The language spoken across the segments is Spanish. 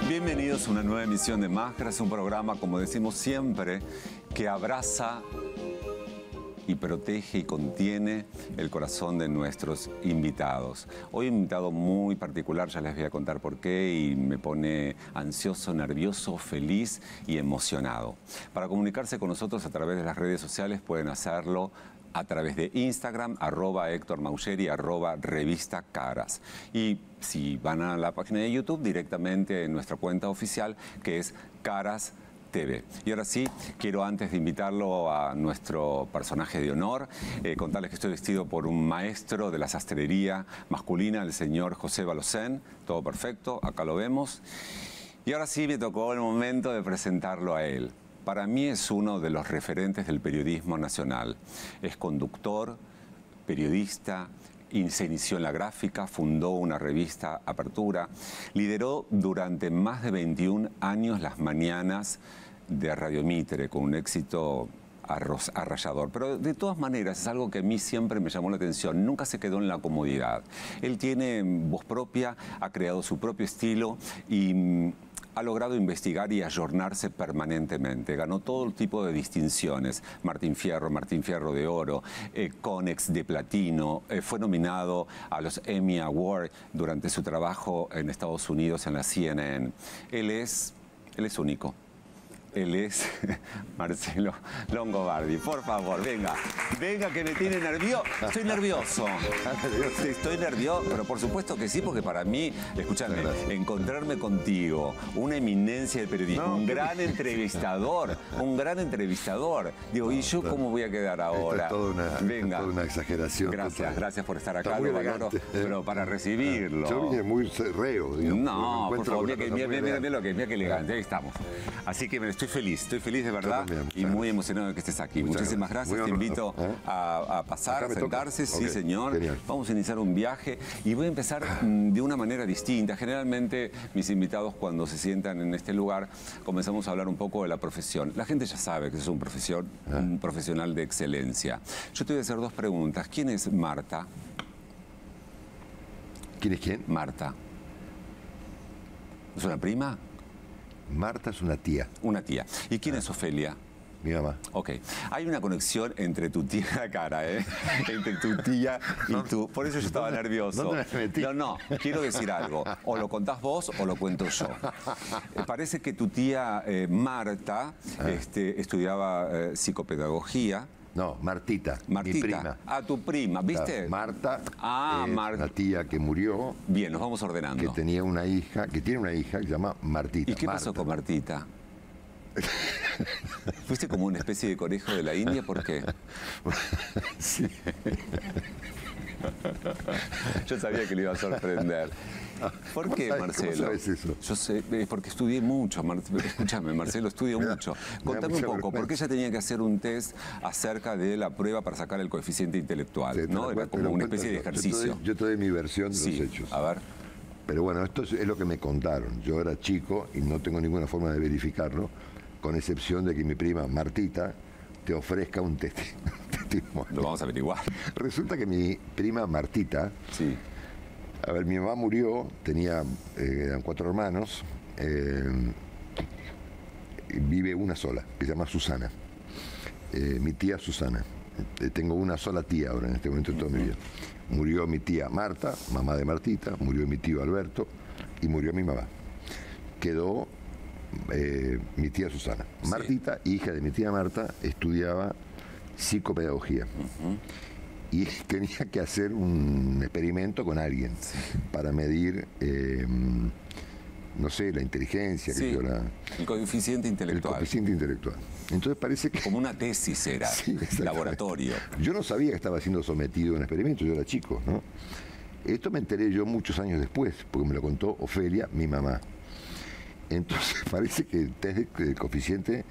Bienvenidos a una nueva emisión de Máscaras, un programa, como decimos siempre, que abraza y protege y contiene el corazón de nuestros invitados. Hoy un invitado muy particular, ya les voy a contar por qué, y me pone ansioso, nervioso, feliz y emocionado. Para comunicarse con nosotros a través de las redes sociales pueden hacerlo a través de Instagram, @Héctor Maugeri, @Revista Caras. Y si van a la página de YouTube, directamente en nuestra cuenta oficial, que es Caras TV. Y ahora sí, quiero, antes de invitarlo a nuestro personaje de honor, contarles que estoy vestido por un maestro de la sastrería masculina, el señor José Balocén. Todo perfecto, acá lo vemos. Y ahora sí me tocó el momento de presentarlo a él. Para mí es uno de los referentes del periodismo nacional. Es conductor, periodista, se inició en la gráfica, fundó una revista, Apertura, lideró durante más de 21 años las mañanas de Radio Mitre, con un éxito arrollador. Pero de todas maneras es algo que a mí siempre me llamó la atención. Nunca se quedó en la comodidad. Él tiene voz propia, ha creado su propio estilo y ha logrado investigar y ayornarse permanentemente. Ganó todo tipo de distinciones. Martín Fierro de Oro, Conex de Platino. Fue nominado a los Emmy Awards durante su trabajo en Estados Unidos en la CNN. Él es único. Él es Marcelo Longobardi. Por favor, venga, que me tiene nervioso. Estoy nervioso. Estoy nervioso, pero por supuesto que sí, porque para mí, escúchame, encontrarme contigo, una eminencia del periodismo, un gran entrevistador. Digo, ¿y yo cómo voy a quedar ahora? Es toda una exageración. Gracias por estar acá, lo valoro, pero para recibirlo. Yo vine muy reo, digamos. No, por favor, mira qué elegante, ahí estamos. Así que estoy feliz de verdad y muy emocionado de que estés aquí. Muchísimas gracias, te invito a pasar, a sentarse, sí okay. Señor. Genial. Vamos a iniciar un viaje y voy a empezar de una manera distinta. Generalmente mis invitados, cuando se sientan en este lugar, comenzamos a hablar un poco de la profesión. La gente ya sabe que es un profesional de excelencia. Yo te voy a hacer dos preguntas. ¿Quién es Marta? ¿Quién es quién? Marta. ¿Es una prima? Marta es una tía. Una tía. ¿Y quién es Ofelia? Mi mamá. Ok. Hay una conexión entre tu tía y la cara, ¿eh? Entre tu tía y tú. Por eso yo estaba nervioso. ¿Dónde me metí? No, quiero decir algo. O lo contás vos o lo cuento yo. Parece que tu tía Marta estudiaba psicopedagogía. No, Martita, mi prima. Ah, tu prima, ¿viste? Marta es una tía que murió. Bien, nos vamos ordenando. Que tiene una hija que se llama Martita. ¿Y qué pasó con Martita? ¿Fuiste como una especie de conejo de la India? ¿Por qué? Sí. Yo sabía que le iba a sorprender. ¿Por qué, Marcelo? ¿Cómo sabes eso? Yo sé, porque estudié mucho. Escúchame, Marcelo, estudio mucho. Contame un poco, ¿por qué ella tenía que hacer un test acerca de la prueba para sacar el coeficiente intelectual? Sí, ¿no? Era como una especie de ejercicio. Yo te doy mi versión de los hechos. A ver. Pero bueno, esto es lo que me contaron. Yo era chico y no tengo ninguna forma de verificarlo, con excepción de que mi prima Martita te ofrezca un testimonio. Lo vamos a averiguar. Resulta que mi prima Martita... Sí. A ver, mi mamá murió, eran 4 hermanos, vive una sola, que se llama Susana, mi tía Susana. Tengo una sola tía ahora en este momento de toda mi vida. Murió mi tía Marta, mamá de Martita, murió mi tío Alberto y murió mi mamá. Quedó mi tía Susana. Sí. Martita, hija de mi tía Marta, estudiaba psicopedagogía. Y tenía que hacer un experimento con alguien para medir no sé, la inteligencia, Sí, el coeficiente el intelectual. coeficiente intelectual. Entonces parece que... Como una tesis era, Sí, exactamente. laboratorio. Yo no sabía que estaba siendo sometido a un experimento, yo era chico, ¿no? Esto me enteré yo muchos años después, porque me lo contó Ofelia, mi mamá. Entonces parece que el test de coeficiente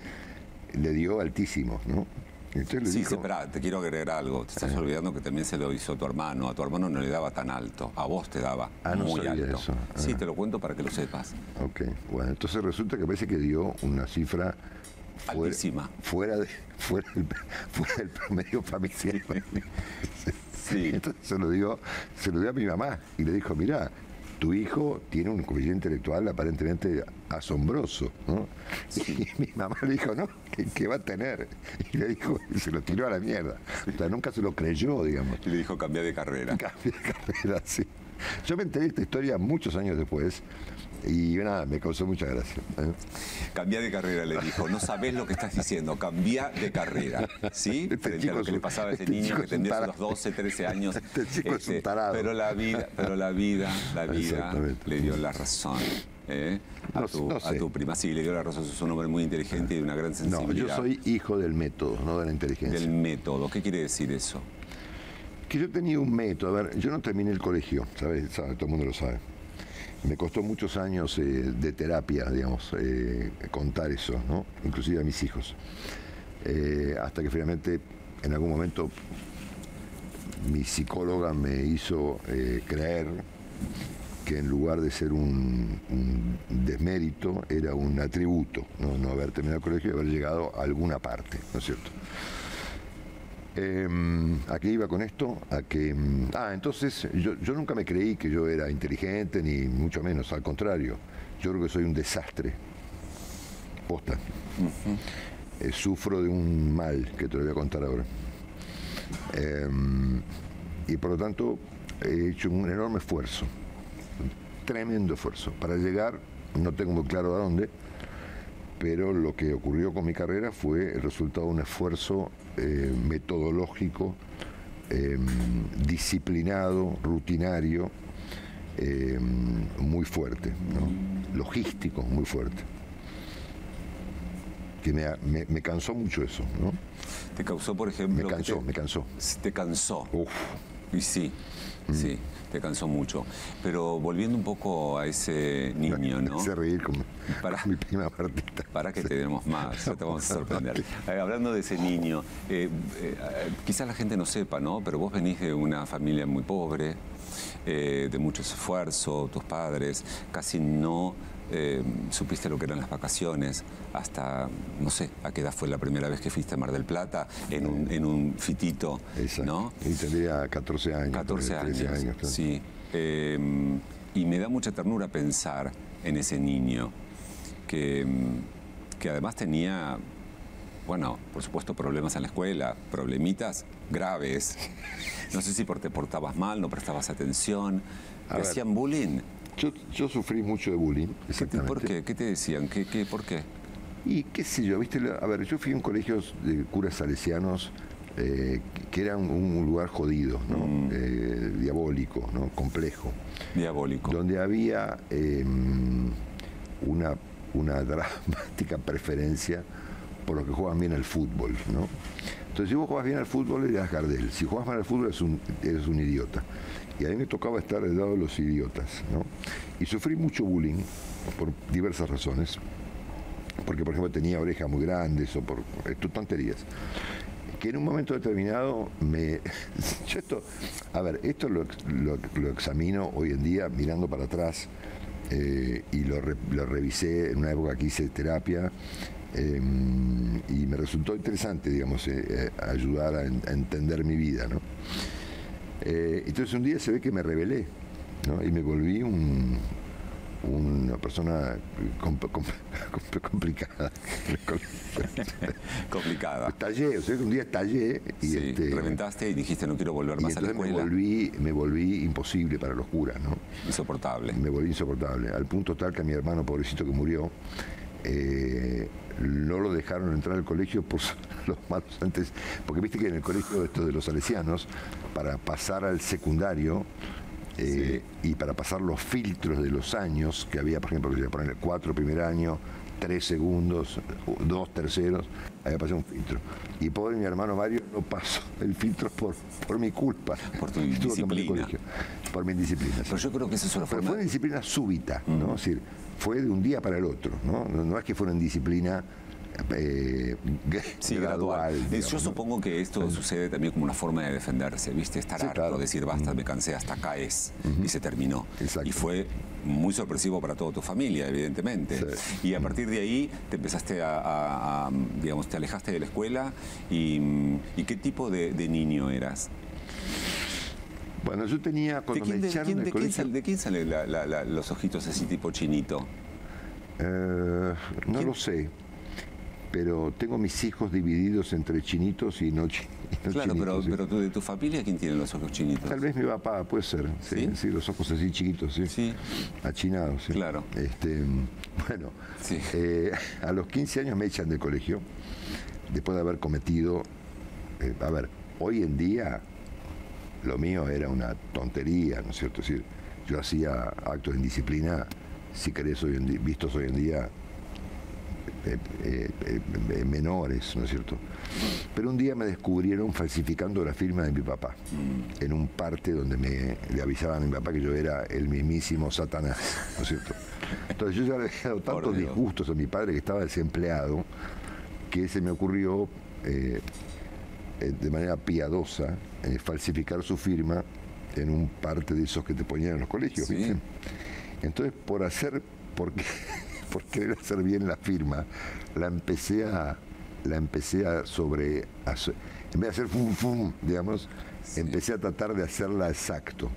le dio altísimo, ¿no? Entonces le Sí, dijo, espera, te quiero agregar algo. Te estás olvidando que también se lo hizo a tu hermano. A tu hermano no le daba tan alto. A vos te daba no muy sabía alto. eso. Sí, te lo cuento para que lo sepas. ok, bueno, entonces resulta que parece que dio una cifra Altísima. fuera del promedio familiar. Sí. Entonces se lo dio a mi mamá y le dijo, mira, tu hijo tiene un coeficiente intelectual aparentemente asombroso, ¿no? Sí. Y mi mamá le dijo, no, ¿qué va a tener? Y le dijo, y se lo tiró a la mierda. O sea, nunca se lo creyó, digamos. Y le dijo, cambia de carrera. Cambié de carrera, sí. Yo me enteré de esta historia muchos años después y nada, me causó mucha gracia. Cambia de carrera, le dijo. No sabés lo que estás diciendo, cambia de carrera. ¿Sí? Este Frente chico a lo es que le un- pasaba a ese este niño chico que es un tendría tarado. unos 12, 13 años. Este chico es un tarado. Pero la vida Exactamente. le dio la razón. A, No tu, sé. a tu prima sí le dio la razón. Es un hombre muy inteligente y de una gran No, sensibilidad. yo soy hijo del método, no de la inteligencia. Del método. ¿Qué quiere decir eso? Que yo tenía un método, a ver, yo no terminé el colegio, ¿sabes? Todo el mundo lo sabe. Me costó muchos años de terapia, digamos, contar eso, ¿no? Inclusive a mis hijos. Hasta que finalmente, en algún momento, mi psicóloga me hizo creer que en lugar de ser un desmérito, era un atributo, no haber terminado el colegio y haber llegado a alguna parte, ¿no es cierto? ¿A qué iba con esto? Entonces yo nunca me creí que yo era inteligente, ni mucho menos, al contrario. Yo creo que soy un desastre. Posta. Sufro de un mal que te lo voy a contar ahora. Y por lo tanto he hecho un enorme esfuerzo, un tremendo esfuerzo, para llegar, no tengo muy claro a dónde, pero lo que ocurrió con mi carrera fue el resultado de un esfuerzo metodológico, disciplinado, rutinario, muy fuerte, ¿no? Logístico, muy fuerte. Que me cansó mucho eso, ¿no? ¿Te causó, por ejemplo... Me cansó. Te cansó. Uf. Y sí, sí, te cansó mucho. Pero volviendo un poco a ese niño, ¿no? Me hice reír con Para- mi prima Martita. Para que te demos más, ya te vamos a sorprender. Hablando de ese niño, quizás la gente no sepa, ¿no? Pero vos venís de una familia muy pobre, de mucho esfuerzo, tus padres, casi no supiste lo que eran las vacaciones, hasta, no sé, ¿a qué edad fue la primera vez que fuiste a Mar del Plata? En un fitito, Exacto. ¿no? Y tendría 14 años. 14 13 años, claro. sí. Y me da mucha ternura pensar en ese niño que además tenía, bueno, por supuesto, problemas en la escuela, problemitas graves. No sé si te portabas mal, no prestabas atención, A te ver. hacían bullying. Yo sufrí mucho de bullying, ¿Por exactamente. qué? ¿Qué te decían? ¿Por qué? Y qué sé yo, viste, a ver, yo fui a un colegio de curas salesianos que era un lugar jodido, ¿no? Diabólico, ¿no? Complejo, Diabólico. donde había una dramática preferencia por los que juegan bien al fútbol, ¿no? Entonces, si vos jugás bien al fútbol, eras Gardel. Si jugás mal al fútbol, eres un idiota. Y a mí me tocaba estar del lado de los idiotas, ¿no? Y sufrí mucho bullying por diversas razones. Porque, por ejemplo, tenía orejas muy grandes o por tonterías. Que en un momento determinado yo esto lo examino hoy en día mirando para atrás y lo revisé en una época que hice terapia y me resultó interesante, digamos, ayudar a entender mi vida, ¿no? Entonces un día se ve que me rebelé, ¿no? Y me volví una persona complicada. Complicada. Estallé, o sea que un día estallé y Sí, reventaste y dijiste no quiero volver y más a la entonces escuela. me volví imposible para los curas, ¿no? Insoportable. Me volví insoportable, al punto tal que a mi hermano pobrecito que murió, no lo dejaron entrar al colegio por los malos antes, porque viste que en el colegio esto de los salesianos, para pasar al secundario, Sí. Y para pasar los filtros de los años, que había, por ejemplo, que se poner 4 primer año, 3 segundos, 2 terceros, había pasado un filtro. Y pobre mi hermano Mario no pasó el filtro por mi culpa. Por tu Tuvo que cambiar de indisciplina. colegio. Por mi indisciplina. Sí. Pero yo creo que esa es una Pero forma... fue una disciplina súbita, ¿no? Es decir, fue de un día para el otro, ¿no? No es que fuera una disciplina Sí, gradual. Yo digamos, ¿no? supongo que esto sucede también como una forma de defenderse, ¿viste? Estar Sí, harto, claro. decir basta, me cansé, hasta acá es, y se terminó. Exacto. Y fue muy sorpresivo para toda tu familia, evidentemente. Sí. Y a partir de ahí te empezaste digamos, te alejaste de la escuela y ¿qué tipo de niño eras? Bueno, yo tenía, cuando me echaron del colegio... ¿De quién salen los ojitos así tipo chinito? No lo sé, pero tengo mis hijos divididos entre chinitos y no, Claro, chinitos. ¿sí? pero de tu familia, ¿quién tiene los ojos chinitos? Tal vez mi papá, puede ser. Sí, ¿Sí? sí, los ojos así chiquitos, sí. Sí. Achinados, sí. Claro. Bueno, Sí. a los 15 años me echan del colegio, después de haber cometido... a ver, hoy en día lo mío era una tontería, ¿no es cierto? Es decir, yo hacía actos de indisciplina, si querés, vistos hoy en día, menores, ¿no es cierto? Pero un día me descubrieron falsificando la firma de mi papá, en un parte donde le avisaban a mi papá que yo era el mismísimo Satanás, ¿no es cierto? Entonces yo ya le había dado tantos disgustos a mi padre, que estaba desempleado, que se me ocurrió, de manera piadosa, falsificar su firma en un parte de esos que te ponían en los colegios, Sí. ¿viste? Entonces, por querer hacer bien la firma, la empecé a en vez de hacer fum fum, digamos, Sí. empecé a tratar de hacerla exacto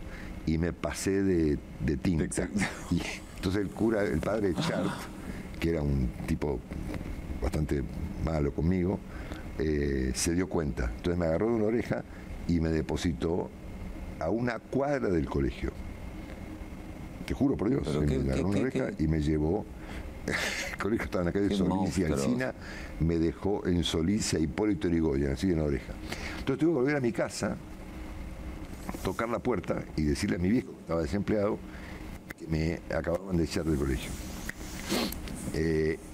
y me pasé de tinta. Exacto. Y entonces el padre Chart, que era un tipo bastante malo conmigo, se dio cuenta. Entonces me agarró de una oreja y me depositó a una cuadra del colegio. Te juro por Dios, Pero me agarró una oreja y me llevó. El colegio estaba en la calle Qué Solís y monstruos. Alsina, me dejó en Solís y a Hipólito Yrigoyen, así en la oreja. Entonces tuve que volver a mi casa, tocar la puerta y decirle a mi viejo, que estaba desempleado, que me acababan de echar del colegio.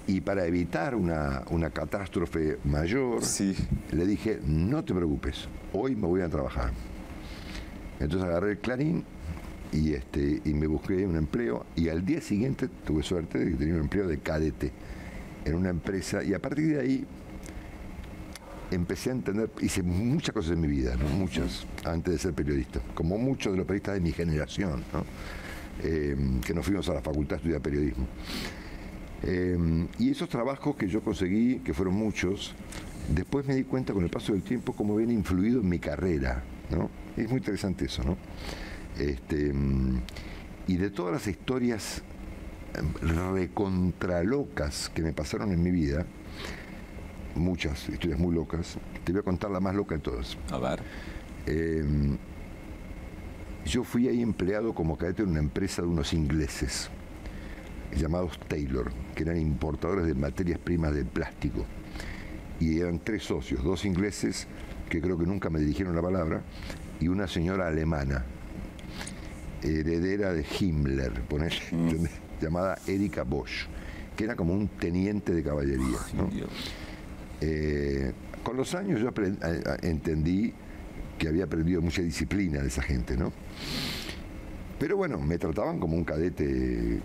Y para evitar una catástrofe mayor, Sí. le dije, no te preocupes, hoy me voy a trabajar. Entonces agarré el Clarín y me busqué un empleo, y al día siguiente tuve suerte de que tenía un empleo de cadete en una empresa, y a partir de ahí empecé a entender, hice muchas cosas en mi vida, ¿no? Muchas, antes de ser periodista, como muchos de los periodistas de mi generación, ¿no? Que nos fuimos a la facultad a estudiar periodismo. Y esos trabajos que yo conseguí, que fueron muchos, después me di cuenta con el paso del tiempo cómo habían influido en mi carrera, ¿no? Es muy interesante eso, ¿no? Y de todas las historias recontralocas que me pasaron en mi vida, muchas historias muy locas, te voy a contar la más loca de todas. A ver. Yo fui ahí empleado como cadete en una empresa de unos ingleses llamados Taylor, que eran importadores de materias primas del plástico, y eran 3 socios, 2 ingleses que creo que nunca me dirigieron la palabra, y una señora alemana, heredera de Himmler, ¿entendés? Llamada Erika Bosch, que era como un teniente de caballería, ¿no? Con los años yo entendí que había aprendido mucha disciplina de esa gente, ¿no? Pero bueno, me trataban como un cadete.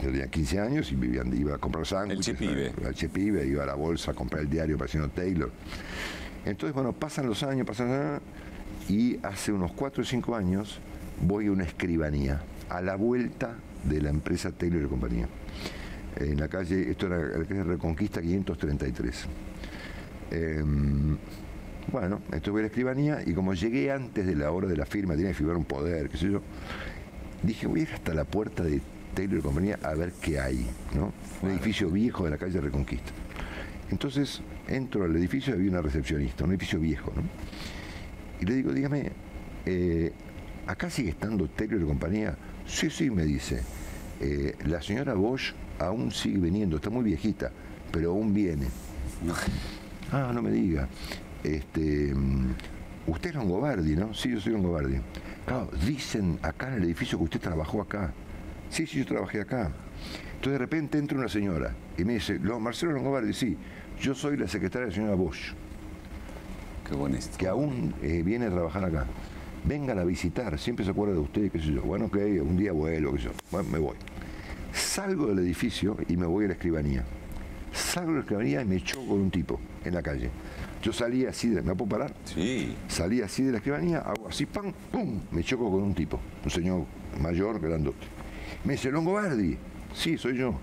Yo tenía 15 años y iba a comprar sándwiches. El chepibe, iba a la bolsa a comprar el diario Paciano Taylor. Entonces, bueno, pasan los años, y hace unos 4 o 5 años voy a una escribanía, a la vuelta de la empresa Taylor y compañía. En la calle, esto era la calle Reconquista 533. Bueno, entonces voy a la escribanía, y como llegué antes de la hora de la firma, tenía que firmar un poder, qué sé yo, dije, voy a ir hasta la puerta de Taylor y compañía a ver qué hay, ¿no? Un edificio viejo de la calle Reconquista. Entonces entro al edificio y había una recepcionista, un edificio viejo, ¿no? Y le digo, dígame, ¿acá sigue estando Taylor y compañía? Sí, sí, me dice. La señora Bosch aún sigue viniendo, está muy viejita, pero aún viene. No me diga. Usted es Longobardi, ¿no? Sí, yo soy Longobardi. Claro, dicen acá en el edificio que usted trabajó acá. Sí, sí, yo trabajé acá. Entonces de repente entra una señora y me dice, Marcelo Longobardi, sí, yo soy la secretaria de la señora Bosch. Qué bonito. Que aún viene a trabajar acá. Vengan a visitar, siempre se acuerda de usted, qué sé yo. Bueno, ok, un día vuelo, qué sé yo. Bueno, me voy. Salgo del edificio y me voy a la escribanía. Salgo de la escribanía y me choco con un tipo en la calle. Yo salí así, ¿me puedo parar? Sí. Salí así de la escribanía, hago así, ¡pam! ¡Pum! Me choco con un tipo, un señor mayor, grandote. Me dice, Longobardi. Sí, soy yo.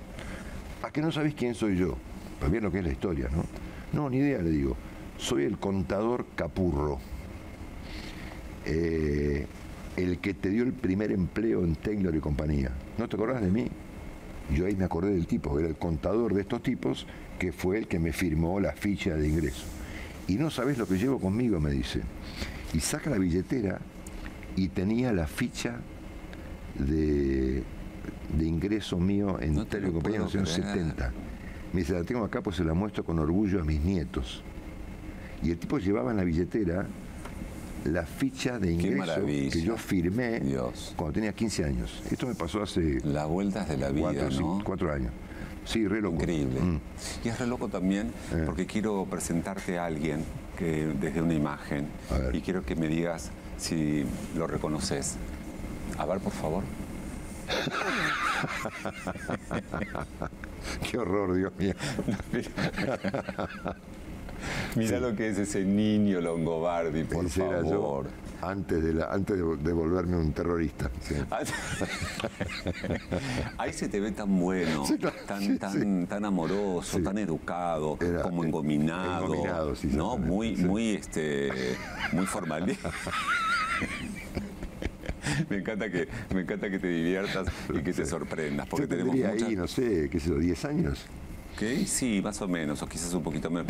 ¿A qué no sabés quién soy yo? Pues bien lo que es la historia, ¿no? No, ni idea, le digo. Soy el contador Capurro. El que te dio el primer empleo en Taylor y compañía. ¿No te acordás de mí? Yo ahí me acordé del tipo, era el contador de estos tipos, que fue el que me firmó la ficha de ingreso. Y no sabés lo que llevo conmigo, me dice. Y saca la billetera y tenía la ficha de ingreso mío en Taylor y compañía en los años 70. Me dice, la tengo acá, pues se la muestro con orgullo a mis nietos. Y el tipo llevaba en la billetera la ficha de ingreso que yo firmé cuando tenía 15 años. Esto me pasó hace... Las vueltas de la vida, ¿no? 4 años. Sí, re loco. Increíble. Y es re loco también porque quiero presentarte a alguien que desde una imagen y quiero que me digas si lo reconoces. A ver, por favor. Qué horror, Dios mío. Mira lo que es ese niño Longobardi, por favor. Yo, antes de volverme un terrorista. Sí. Ahí se te ve tan bueno, sí, claro, tan amoroso, tan educado, como engominado, sí, ¿no? Muy formal. Me encanta que te diviertas y que te sorprendas. Porque tenemos ahí, no sé, qué sé yo, 10 años. ¿Qué? Sí, más o menos, o quizás un poquito menos.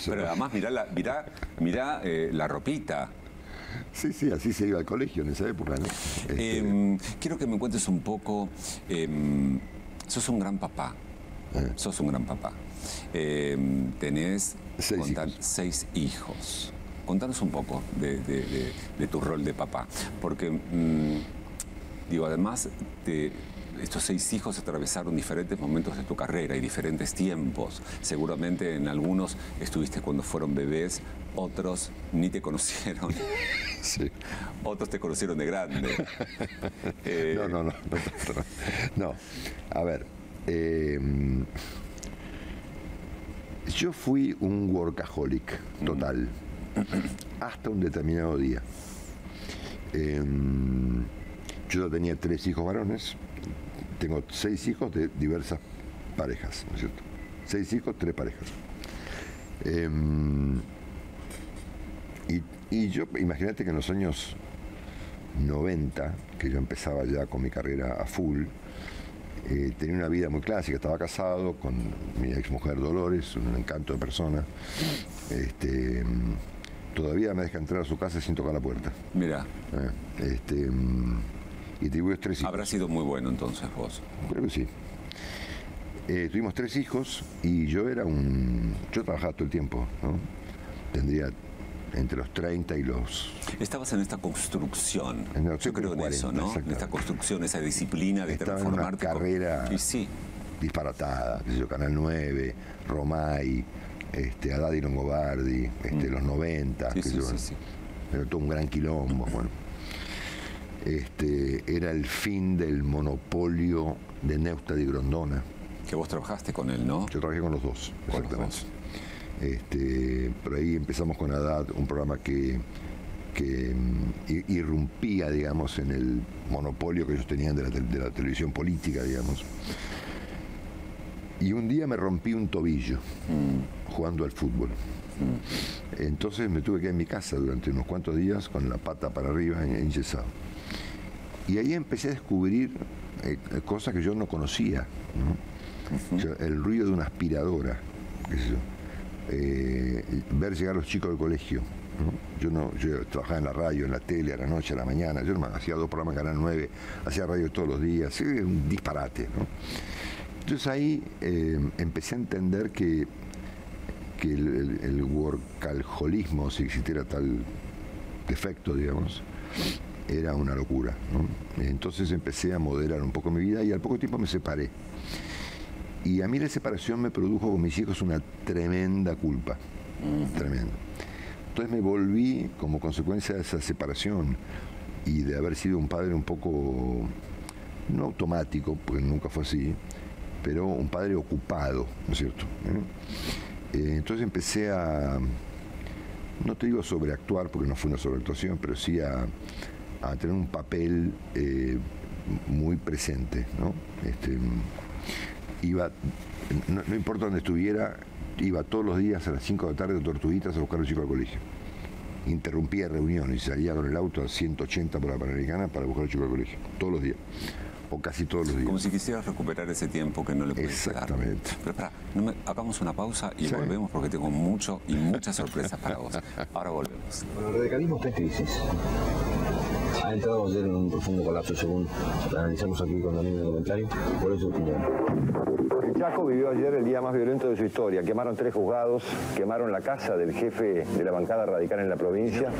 Pero además, mirá la ropita. Sí, sí, así se iba al colegio en esa época, ¿no? Quiero que me cuentes un poco. Sos un gran papá. Sos un gran papá. Tenés 6 hijos. Contanos un poco de tu rol de papá. Porque, además, estos 6 hijos atravesaron diferentes momentos de tu carrera y diferentes tiempos. Seguramente en algunos estuviste cuando fueron bebés, otros ni te conocieron. Sí. Otros te conocieron de grande. No. A ver, yo fui un workaholic total, hasta un determinado día. Yo tenía 3 hijos varones. Tengo 6 hijos de diversas parejas, ¿no es cierto? 6 hijos, 3 parejas. Y yo, imagínate que en los años 90, que yo empezaba ya con mi carrera a full, tenía una vida muy clásica, estaba casado con mi exmujer Dolores, un encanto de persona. Todavía me deja entrar a su casa sin tocar la puerta. Mira. Y tuvimos 3 hijos. Habrá sido muy bueno entonces vos. Creo que sí. Tuvimos 3 hijos y yo trabajaba todo el tiempo, ¿no? Tendría entre los 30 y los... Estabas en esta construcción. Yo creo en eso, ¿no? En esta construcción, esa disciplina de transformarte. Estaba en una carrera sí. disparatada, qué sé yo, Canal 9, Romay, Haddad y Longobardi, los 90, sí. Era todo un gran quilombo, bueno. Era el fin del monopolio de Neustadt y Grondona. Que vos trabajaste con él, ¿no? Yo trabajé con los dos, exactamente. Por ahí empezamos con Haddad, un programa que irrumpía, digamos, en el monopolio que ellos tenían de la televisión política, digamos. Y un día me rompí un tobillo jugando al fútbol. Entonces me tuve que ir en mi casa durante unos cuantos días con la pata para arriba enyesado. Y ahí empecé a descubrir cosas que yo no conocía, ¿no? O sea, el ruido de una aspiradora, qué sé yo, ver llegar a los chicos del colegio, ¿no? Yo trabajaba en la radio, en la tele, a la noche, a la mañana. Yo hacía 2 programas en Canal 9, hacía radio todos los días, era un disparate, ¿no? Entonces ahí empecé a entender que el workaholismo, si existiera tal defecto, digamos, era una locura, ¿no? Entonces empecé a moderar un poco mi vida y al poco tiempo me separé. Y a mí la separación me produjo con mis hijos una tremenda culpa, tremenda. Entonces me volví, como consecuencia de esa separación y de haber sido un padre un poco, no automático, porque nunca fue así, pero un padre ocupado, ¿no es cierto? Entonces empecé a, no te digo sobreactuar, porque no fue una sobreactuación, pero sí a tener un papel muy presente, ¿no? Iba, no importa dónde estuviera, iba todos los días a las 5 de la tarde de Tortuguitas a buscar a los chicos al colegio. Interrumpía reuniones y salía con el auto a 180 por la Panamericana para buscar a los chicos al colegio, todos los días, o casi todos los días. Como si quisieras recuperar ese tiempo que no le puedes dar. Exactamente. Pero espera, hagamos una pausa y volvemos porque tengo mucho y muchas sorpresas para vos. Ahora volvemos. Bueno, el radicalismo está en crisis. Ha entrado ayer en un profundo colapso, según analizamos aquí con Daniel en el comentario. ¿Cuál es su opinión? El Chaco vivió ayer el día más violento de su historia. Quemaron 3 juzgados, quemaron la casa del jefe de la bancada radical en la provincia.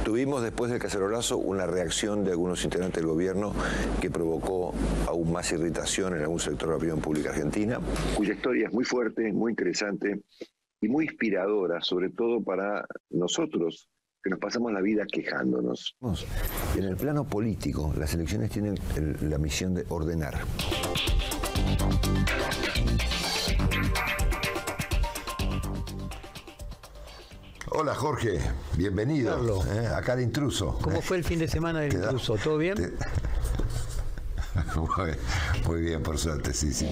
Tuvimos después del cacerolazo una reacción de algunos integrantes del gobierno que provocó aún más irritación en algún sector de la opinión pública argentina. Cuya historia es muy fuerte, muy interesante y muy inspiradora, sobre todo para nosotros, que nos pasamos la vida quejándonos. En el plano político, las elecciones tienen la misión de ordenar. Hola Jorge, bienvenido. Acá de intruso. ¿Cómo fue el fin de semana del intruso? ¿Todo bien? Muy bien, por suerte, sí, sí.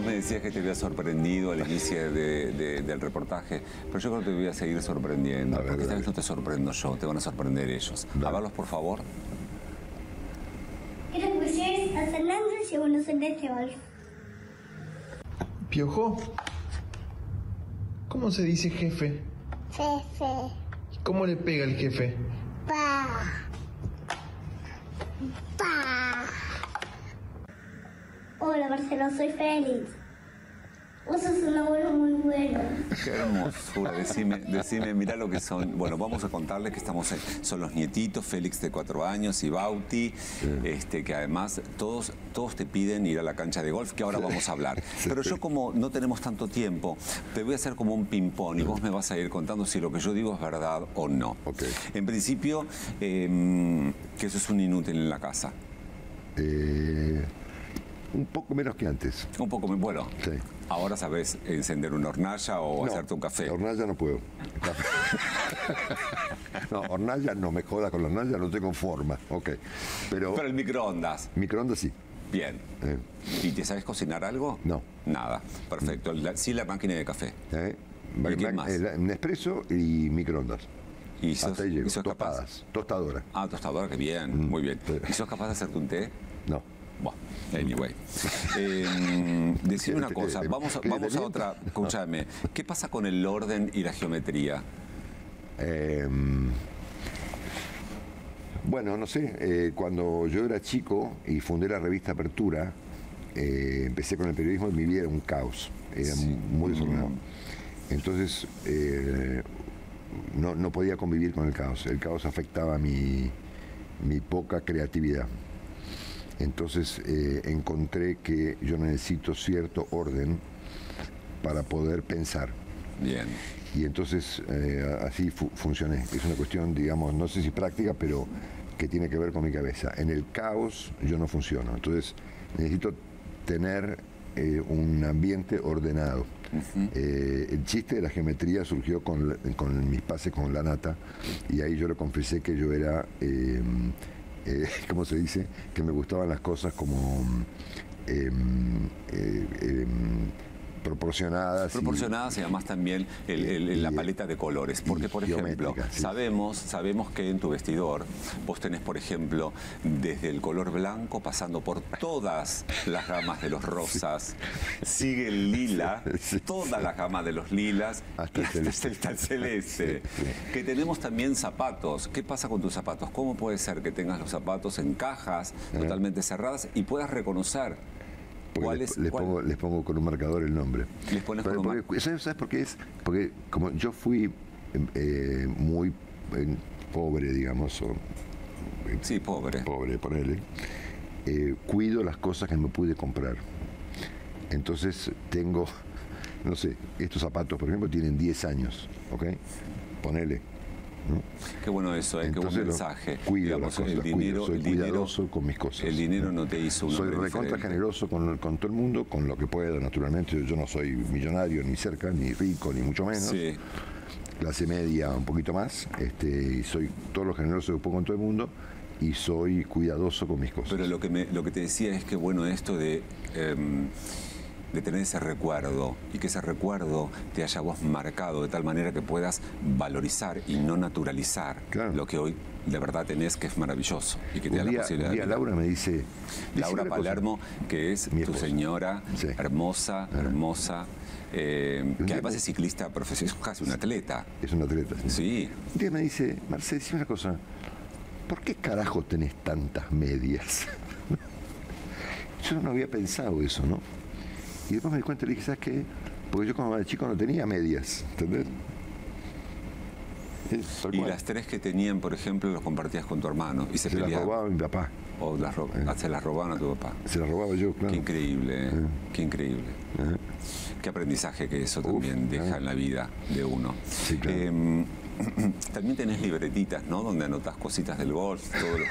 Decías que te había sorprendido al inicio del reportaje, pero yo creo que te voy a seguir sorprendiendo, porque esta vez no te sorprendo yo, te van a sorprender ellos. Hágalos, por favor. Quiero que llegues a San Andrés y a Buenos Aires de Golf. Piojo, ¿cómo se dice jefe? Jefe. ¿Cómo le pega el jefe? Pa. Pa. Hola Marcelo, soy Félix. Vos sos un abuelo muy bueno. Qué hermosura. Decime, mirá lo que son. Bueno, vamos a contarles que son los nietitos, Félix de 4 años y Bauti, que además todos te piden ir a la cancha de golf, que ahora vamos a hablar. Pero yo, como no tenemos tanto tiempo, te voy a hacer como un ping-pong y vos me vas a ir contando si lo que yo digo es verdad o no. Okay. En principio, que eso es un inútil en la casa. Un poco menos que antes. Un poco, bueno. Sí. Ahora sabes encender una hornalla o hacerte un café. La hornalla no puedo. No, hornalla no, me joda con la hornalla, no tengo forma. Ok. Pero el microondas. Microondas sí. Bien. ¿Y te sabes cocinar algo? No. Nada. Perfecto. Sí, la máquina de café. ¿Y qué más? Nespresso y microondas. ¿Y sos, hasta ahí llego. ¿y sos Tostadas. Tostadora. Ah, tostadora, qué bien. Muy bien. Sí. ¿Y sos capaz de hacerte un té? No. Bueno, anyway. Decime una cosa, vamos a otra. Escúchame, ¿qué pasa con el orden y la geometría? Bueno, no sé, cuando yo era chico y fundé la revista Apertura, empecé con el periodismo y mi vida era un caos, era muy desordenado. Entonces, no podía convivir con el caos. El caos afectaba mi poca creatividad. Entonces encontré que yo necesito cierto orden para poder pensar. Bien. Y entonces así funcioné. Es una cuestión, digamos, no sé si práctica, pero que tiene que ver con mi cabeza. En el caos yo no funciono. Entonces necesito tener un ambiente ordenado. El chiste de la geometría surgió con mis pases con la nata, y ahí yo le confesé que yo era, ¿cómo se dice? Que me gustaban las cosas como proporcionadas y además también la paleta de colores, porque por ejemplo sí. sabemos que en tu vestidor vos tenés, por ejemplo, desde el color blanco pasando por todas las gamas de los rosas, sigue el lila, toda la gama de los lilas hasta el celeste. Que tenemos también zapatos. ¿Qué pasa con tus zapatos? ¿Cómo puede ser que tengas los zapatos en cajas totalmente cerradas y puedas reconocer? Les pongo con un marcador el nombre. Les pones con un marcador. ¿Sabes por qué es? Porque como yo fui muy pobre, digamos, sí, pobre, ponele, cuido las cosas que me pude comprar. Entonces tengo, no sé, estos zapatos, por ejemplo, tienen 10 años, ¿ok? Ponele. ¿No? Qué bueno eso, qué buen mensaje. Cuido las cosas, soy cuidadoso con mis cosas. El dinero no te hizo un Soy recontra generoso con todo el mundo, con lo que puedo, naturalmente. Yo no soy millonario ni cerca, ni rico, ni mucho menos. Sí. Clase media, un poquito más. Y soy todo lo generoso que puedo con todo el mundo, y soy cuidadoso con mis cosas. Pero lo que te decía es que bueno esto de tener ese recuerdo, y que ese recuerdo te haya vos marcado de tal manera que puedas valorizar y no naturalizar lo que hoy de verdad tenés, que es maravilloso y que te da la posibilidad. Un día Laura me dice... Laura Palermo, que es tu señora, sí. hermosa, que además es ciclista profesional, es casi un atleta. Es un atleta. Sí. Un día me dice, Marcel, decime una cosa, ¿por qué carajo tenés tantas medias? Yo no había pensado eso, ¿no? Y después me di cuenta y le dije, ¿sabes qué? Porque yo cuando era chico no tenía medias, ¿entendés? Y las 3 que tenían, por ejemplo, los compartías con tu hermano y se peleaban. las robaba mi papá. O se las robaban a tu papá. Se las robaba yo, claro. Qué increíble, qué increíble. Qué aprendizaje que eso también deja en la vida de uno. Sí, claro. También tenés libretitas, ¿no? Donde anotás cositas del golf, todos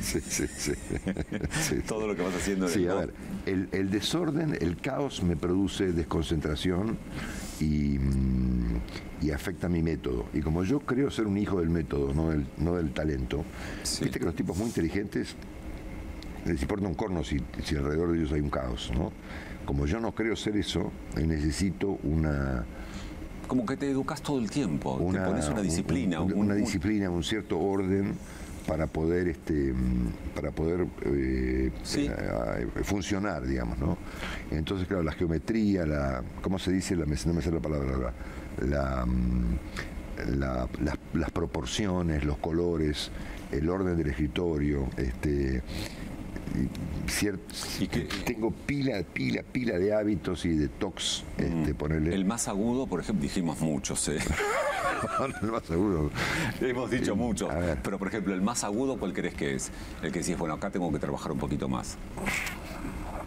sí. Todo lo que vas haciendo del golf. A ver, el desorden, el caos me produce desconcentración y afecta mi método. Y como yo creo ser un hijo del método, no del talento, viste que los tipos muy inteligentes les importa un corno si alrededor de ellos hay un caos, ¿no? Como yo no creo ser eso, necesito una... Como que te educas todo el tiempo, te pones una disciplina. Una disciplina, un cierto orden para poder funcionar, digamos, ¿no? Entonces, claro, la geometría, ¿cómo se dice? No me sale la palabra ahora. Las proporciones, los colores, el orden del escritorio, tengo pila de hábitos y de tocs, ponerle. El más agudo, por ejemplo, dijimos muchos, ¿eh? El más agudo. Hemos dicho muchos, pero por ejemplo, el más agudo, ¿cuál crees que es? El que decís, bueno, acá tengo que trabajar un poquito más.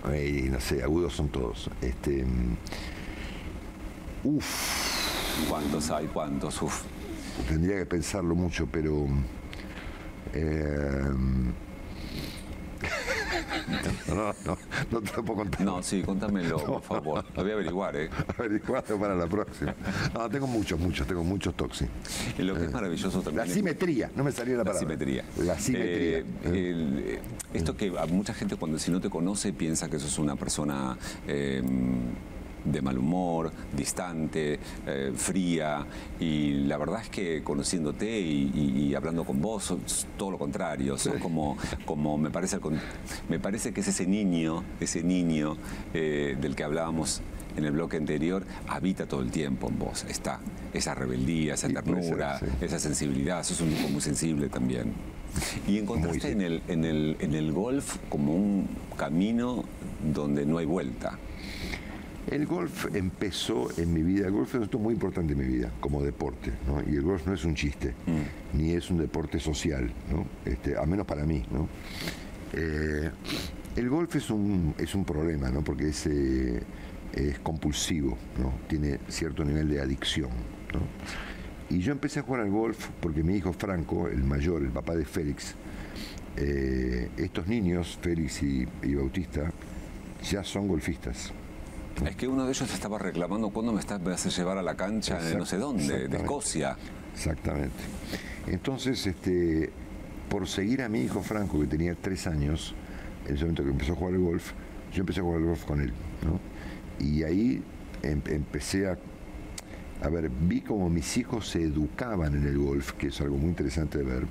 No sé, agudos son todos. ¿Cuántos hay? ¿Cuántos? Tendría que pensarlo mucho, pero... No te lo puedo contar. No, sí, contámelo, por favor. Lo voy a averiguar, ¿eh? Averiguarlo para la próxima. No, tengo muchos toxis. Lo que es maravilloso también. La simetría, no me salió la palabra. La simetría. Esto que a mucha gente, si no te conoce, piensa que sos una persona de mal humor, distante, fría, y la verdad es que conociéndote y hablando con vos, sos todo lo contrario, sos como me parece que es ese niño del que hablábamos en el bloque anterior, habita todo el tiempo en vos, está esa rebeldía, esa ternura, esa sensibilidad, sos un tipo muy sensible también. Y encontraste en el golf como un camino donde no hay vuelta. El golf empezó en mi vida, el golf es un asunto muy importante en mi vida, como deporte, ¿no? Y el golf no es un chiste, ni es un deporte social, ¿no? Al menos para mí, ¿no? El golf es un problema, ¿no? Porque es compulsivo, ¿no? Tiene cierto nivel de adicción, ¿no? Y yo empecé a jugar al golf porque mi hijo Franco, el mayor, el papá de Félix, estos niños, Félix y Bautista, ya son golfistas. Es que uno de ellos estaba reclamando cuándo me vas a llevar a la cancha de no sé dónde, de Escocia. Exactamente. Entonces, por seguir a mi hijo Franco, que tenía 3 años, en ese momento que empezó a jugar al golf, yo empecé a jugar al golf con él, ¿no? Y ahí empecé a ver, vi cómo mis hijos se educaban en el golf, que es algo muy interesante de ver,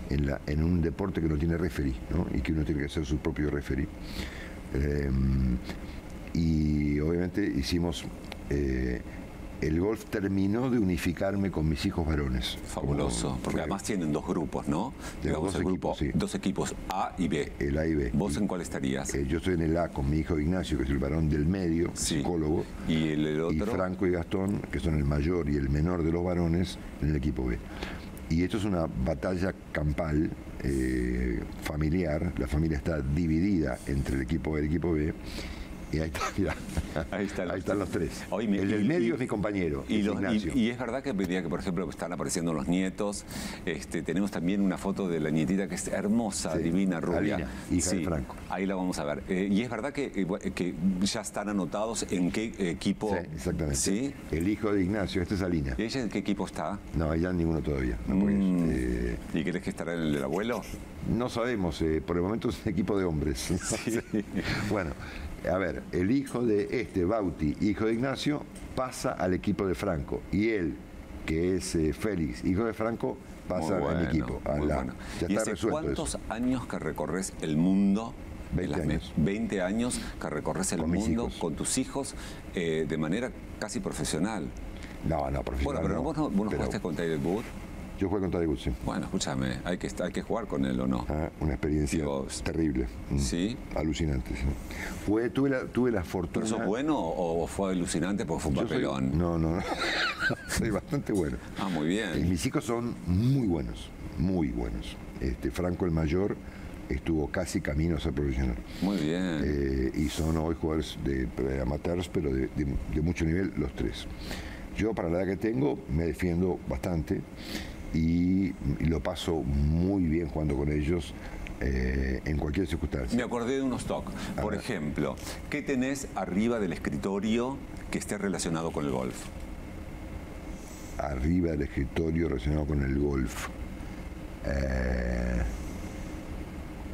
en un deporte que no tiene referee, ¿no? Y que uno tiene que ser su propio referee. Y obviamente hicimos, el golf terminó de unificarme con mis hijos varones. Fabuloso, porque además tienen 2 grupos, ¿no? Digamos, dos equipos, sí. 2 equipos, A y B. El A y B. ¿Vos en cuál estarías? Yo estoy en el A con mi hijo Ignacio, que es el varón del medio, psicólogo. ¿Y el otro? Y Franco y Gastón, que son el mayor y el menor de los varones, en el equipo B. Y esto es una batalla campal, familiar. La familia está dividida entre el equipo A y el equipo B. Y ahí está, mirá. Ahí están los 3. Oíme, el del medio es mi compañero, Ignacio. Y es verdad que pedía que, por ejemplo, están apareciendo los nietos. Tenemos también una foto de la nietita que es hermosa, divina, rubia. Alina, hija de Franco. Ahí la vamos a ver. Y es verdad que ya están anotados en qué equipo. Sí, exactamente. ¿Sí? El hijo de Ignacio, este es Alina. ¿Y ella en qué equipo está? No, ella ninguno todavía. No, ¿Y crees que estará en el del abuelo? No sabemos, por el momento es un equipo de hombres. Sí. Bueno, a ver, el hijo de Bauti, hijo de Ignacio, pasa al equipo de Franco. Y él, que es Félix, hijo de Franco, pasa a mi equipo. Ya ¿Y está hace resuelto cuántos eso. años que recorres el mundo? 20 años. 20 años que recorres el mundo con tus hijos de manera casi profesional. No, profesional. Bueno, pero vos no jugaste con Tiger Woods. Yo jugué con Tiger Woods, sí. Bueno, escúchame, hay que jugar con él, ¿o no? Una experiencia terrible. ¿Sí? Alucinante, sí. Tuve la fortuna... ¿Pero sos bueno o fue alucinante porque fue un papelón? No. Soy bastante bueno. Ah, muy bien. Mis hijos son muy buenos, muy buenos. Franco, el mayor, estuvo casi camino a ser profesional. Muy bien. Y son hoy jugadores de amateurs, pero de mucho nivel, los 3. Yo, para la edad que tengo, me defiendo bastante y lo paso muy bien jugando con ellos en cualquier circunstancia. Me acordé de unos TOC. Por ejemplo, ¿qué tenés arriba del escritorio que esté relacionado con el golf? Arriba del escritorio relacionado con el golf.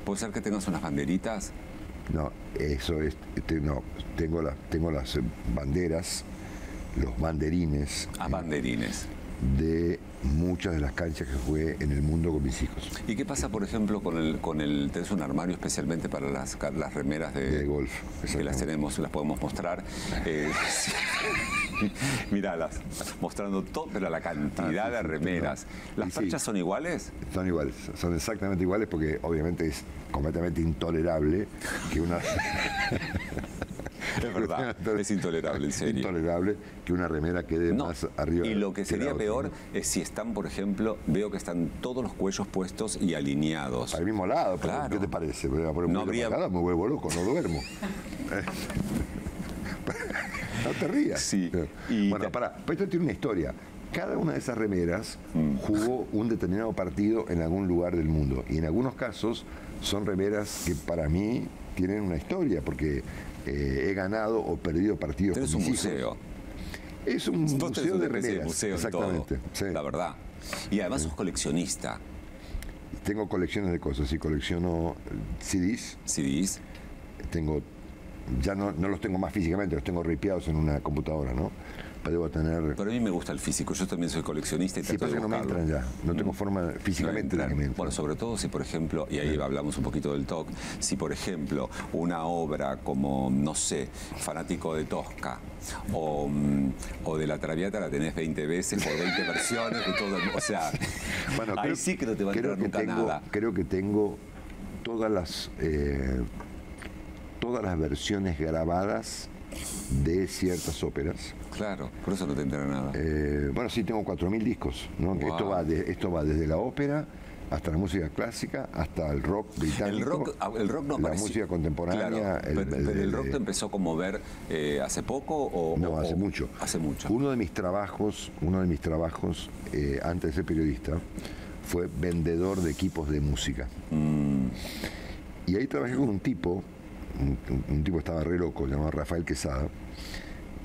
¿Puede ser que tengas unas banderitas? No, eso es... no, tengo las banderas, los banderines. Banderines. De muchas de las canchas que jugué en el mundo con mis hijos. ¿Y qué pasa, por ejemplo, con el tenés un armario especialmente para las remeras de golf? Que las tenemos, las podemos mostrar. Míralas, mostrando pero la cantidad de remeras. ¿Las perchas son iguales? Son iguales, son exactamente iguales porque obviamente es completamente intolerable que una... Es verdad, es intolerable, en serio. Intolerable que una remera quede más arriba. Y lo que sería peor es si están, por ejemplo, veo que están todos los cuellos puestos y alineados. Al mismo lado, claro. ¿Qué te parece? No habría... me vuelvo loco, no duermo. No te rías. Sí. Bueno, pero esto tiene una historia. Cada una de esas remeras jugó un determinado partido en algún lugar del mundo. Y en algunos casos son remeras que para mí tienen una historia, porque he ganado o perdido partidos con mis hijos. Museo. Es un museo de remeras. Museo exactamente. Sí. La verdad. Y además sos coleccionista. Tengo colecciones de cosas. Sí, colecciono CDs. CDs. Ya no los tengo más físicamente, los tengo ripiados en una computadora, ¿no? Debo tener... Pero a mí me gusta el físico, yo también soy coleccionista y trato de no me entran ya, no tengo forma físicamente de que me entren. Bueno, sobre todo si, por ejemplo, y ahí hablamos un poquito del TOC, si, por ejemplo, una obra como, no sé, Fanático de Tosca o de La Traviata la tenés 20 veces o 20 versiones y todo, o sea, bueno, ahí sí que no te va a entrar nunca nada. Creo que tengo todas las versiones grabadas de ciertas óperas. Claro, por eso no te entera nada. Bueno, sí, tengo 4.000 discos, ¿no? Wow. Esto va desde la ópera hasta la música clásica, hasta el rock británico, El rock no la apareció. música contemporánea. Claro, pero el rock te empezó a conmover hace poco o no, hace mucho. Hace mucho. Uno de mis trabajos antes de ser periodista fue vendedor de equipos de música. Y ahí trabajé con un tipo que estaba re loco, llamado Rafael Quesada,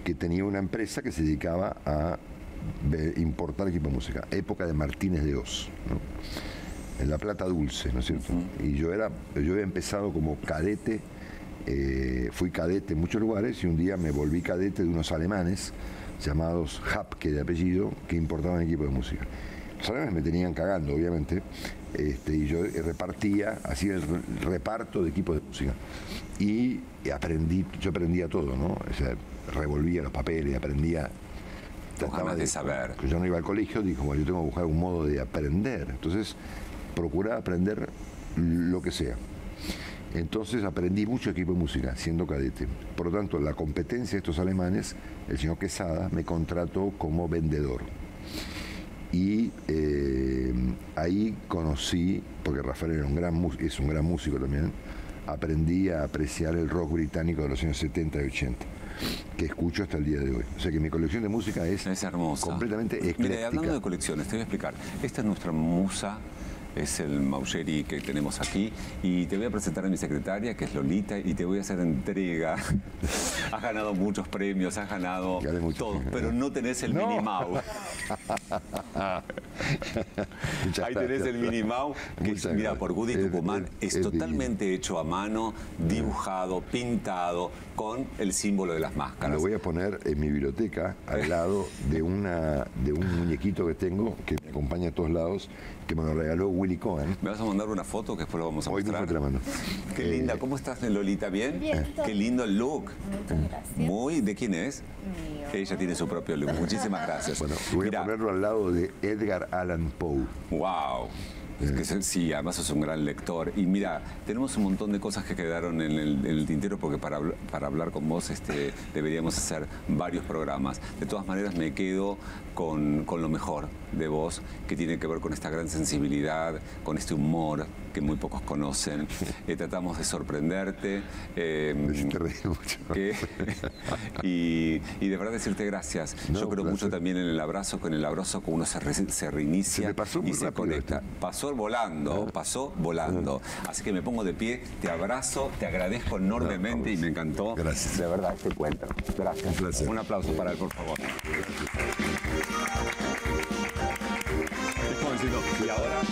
que tenía una empresa que se dedicaba a importar equipos de música, época de Martínez de Oz, ¿no? En La Plata Dulce, ¿no es cierto? Y yo había empezado como cadete, fui cadete en muchos lugares y un día me volví cadete de unos alemanes llamados Hapke de apellido, que importaban equipos de música. Los alemanes me tenían cagando, obviamente, y yo hacía el reparto de equipos de música. Y yo aprendía todo, ¿no? O sea, revolvía los papeles, aprendía. Trataba de saber. Yo no iba al colegio, dijo, bueno, yo tengo que buscar un modo de aprender. Entonces, procuraba aprender lo que sea. Entonces aprendí mucho equipo de música siendo cadete. Por lo tanto, la competencia de estos alemanes, el señor Quesada me contrató como vendedor. Y ahí conocí, porque Rafael es un gran músico también, aprendí a apreciar el rock británico de los años 70 y 80, que escucho hasta el día de hoy. O sea que mi colección de música es hermosa, completamente ecléctica. Mira, hablando de colecciones, te voy a explicar. Esta es nuestra musa, es el Maucheri que tenemos aquí, y te voy a presentar a mi secretaria, que es Lolita, y te voy a hacer entrega. Has ganado muchos premios, has ganado todo, pero no tenés el Minnie Mouse. Ahí tenés el Minnie Mouse, que es, mira, por Woody Tucumán, es totalmente hecho a mano, dibujado, pintado, con el símbolo de las máscaras. Lo voy a poner en mi biblioteca, al lado de un muñequito que tengo, que me acompaña a todos lados, que me lo regaló Willy Cohen. ¿Me vas a mandar una foto que después lo vamos a Hoy mostrar? mismo te la mando. Qué linda. ¿Cómo estás, Lolita? ¿Bien? Bien. Qué lindo el look. Muchas gracias. Muy. ¿De quién es? Mío. Ella tiene su propio look. Muchísimas gracias. Bueno, voy Mira, a ponerlo al lado de Edgar Allan Poe. wow. Es que sí, además sos un gran lector. Y mira, tenemos un montón de cosas que quedaron en el tintero, porque para hablar con vos deberíamos hacer varios programas. De todas maneras, me quedo con lo mejor de vos, que tiene que ver con esta gran sensibilidad, con este humor que muy pocos conocen. Tratamos de sorprenderte. Te reí mucho. Y de verdad decirte gracias. No, yo creo placer. mucho también en el abrazo, con el abrazo que uno se reinicia Se me pasó muy y se rápido conecta. esto. Pasó volando. Así que me pongo de pie, te abrazo, te agradezco enormemente y me encantó. Gracias. De verdad, este encuentro. Gracias. Un placer. Un aplauso para él, por favor. Es como diciendo, y ahora.